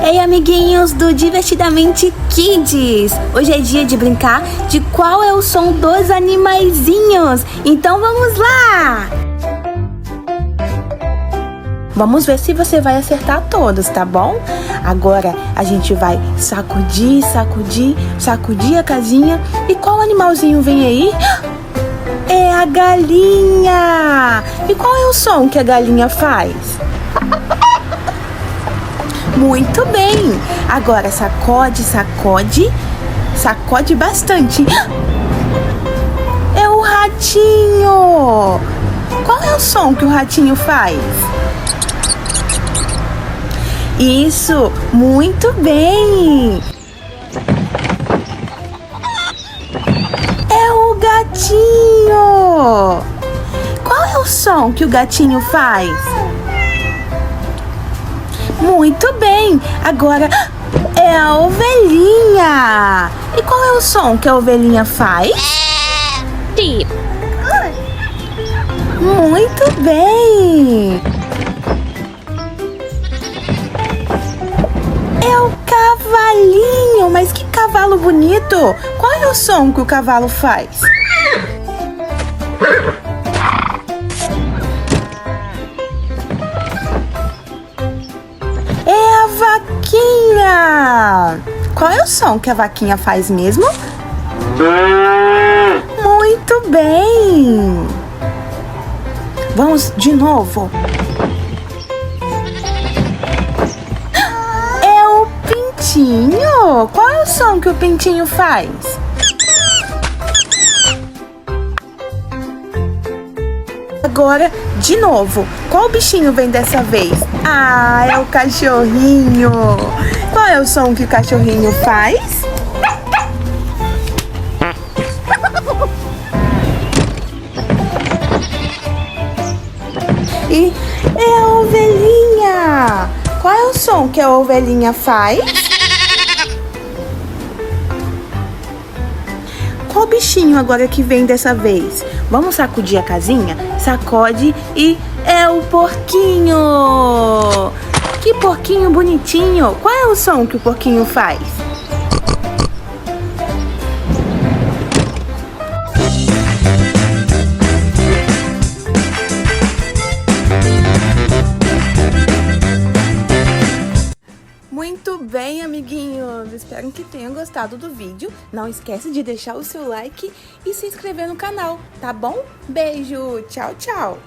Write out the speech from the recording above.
Ei, amiguinhos do Divertidamente Kids! Hoje é dia de brincar de qual é o som dos animaizinhos. Então vamos lá! Vamos ver se você vai acertar todos, tá bom? Agora a gente vai sacudir, sacudir, sacudir a casinha. E qual animalzinho vem aí? É a galinha! E qual é o som que a galinha faz? Muito bem! Agora sacode, sacode, sacode bastante. É o ratinho! Qual é o som que o ratinho faz? Isso! Muito bem! É o gatinho! Qual é o som que o gatinho faz? Muito bem! Agora é a ovelhinha! E qual é o som que a ovelhinha faz? Deep. Muito bem! É o cavalinho! Mas que cavalo bonito! Qual é o som que o cavalo faz? É a vaquinha! Qual é o som que a vaquinha faz mesmo? Muito bem! Vamos de novo. É o pintinho! Qual é o som que o pintinho faz? Agora, de novo. Qual bichinho vem dessa vez? Ah, é o cachorrinho! Qual é o som que o cachorrinho faz? E é a ovelhinha! Qual é o som que a ovelhinha faz? Qual bichinho agora que vem dessa vez? Vamos sacudir a casinha? Sacode e é o porquinho! Que porquinho bonitinho! Qual é o som que o porquinho faz? Muito bem, amiguinhos! Espero que tenham gostado do vídeo. Não esquece de deixar o seu like e se inscrever no canal, tá bom? Beijo! Tchau, tchau!